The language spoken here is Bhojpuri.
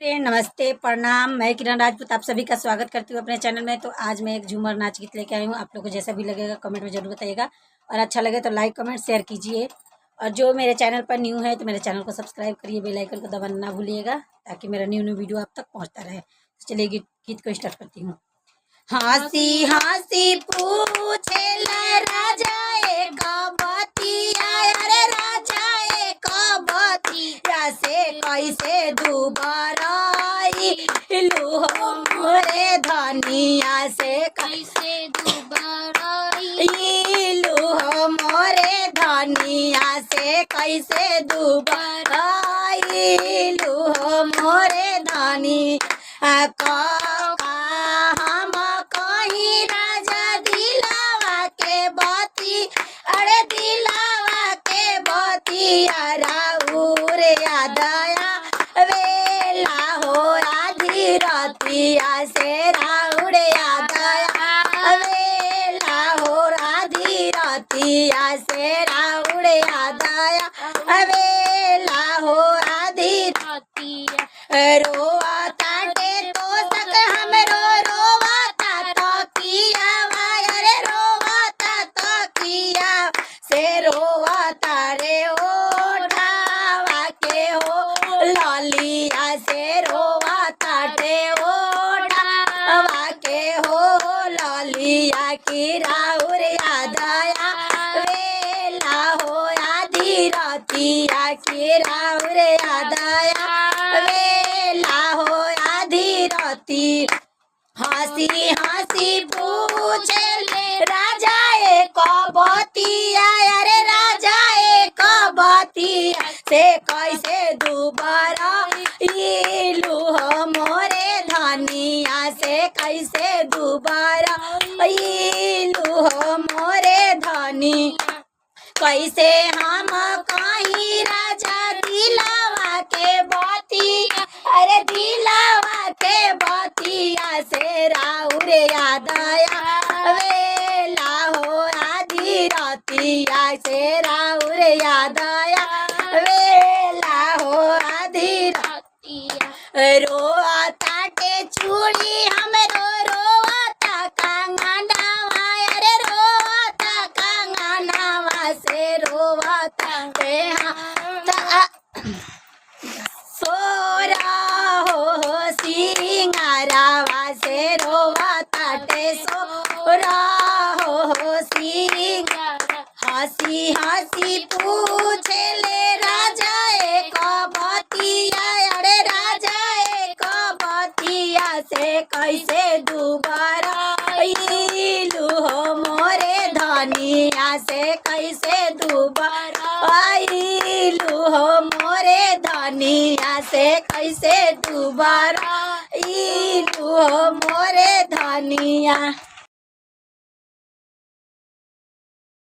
फ्रेंड नमस्ते प्रणाम। मैं किरण राजपूत आप सभी का स्वागत करती हूँ अपने चैनल में। तो आज मैं एक झूमर नाच गीत लेके आई हूँ। आप लोगों को जैसा भी लगेगा कमेंट में ज़रूर बताइएगा और अच्छा लगे तो लाइक कमेंट शेयर कीजिए। और जो मेरे चैनल पर न्यू है तो मेरे चैनल को सब्सक्राइब करिए, बेल आइकन को दबाना ना भूलिएगा ताकि मेरा न्यू वीडियो आप तक पहुँचता रहे। तो चलिए गीत को स्टार्ट करती हूँ। हंसी हंसी पूछेला राजा एक बतिया, अरे राजा एक बतिया से कैसे दुबारा लूहो मोरे धनिया से कैसे दुबारा लूहो मोरे धनिया से कैसे दुबारा लूहो मोरे धनी रतिया से राउड़ यादया वेला हो राधी रतिया से राउड़ यादया वेला हो राधी रतिया रोआ ताटे तो सक हमरो रोवाता तो किया वायर रोवाता तो किया से रोवाता रे ओढ़ावा के हो ललिया से रोवाता टे ललिया की राउर यादया वेला हो आधी रतिया की राउर यादया वेला हो आधी रती। हंसी हंसी पूछे राजा एक बतिया, अरे राजा एक बतिया से कैसे दुबारा लूहो मोरे धनिया से कैसे दुबारा लूहो मोरे धनी कैसे हम कहीं राजा दिलावा के बतिया, अरे दिलावा के बतिया से राउर यादया वेला हो आधी रतिया से राउर यादया वेला हो आधी रतिया रोआ ताटे चूड़ी हमरो रोता कंगनवा, अरे रोता कंगनवा से रोता सोरा हो सिंगारावा से रोता टे सोरा हो सिंगारा। हंसी हंसी पूछे ले राजा एक बतिया, अरे राजा एक बतिया से कैसे दुबारा लूहो मोरे धनिया से कैसे दुबारा लूहो मोरे धनिया से कैसे दुबारा लूहो मोरे धनिया।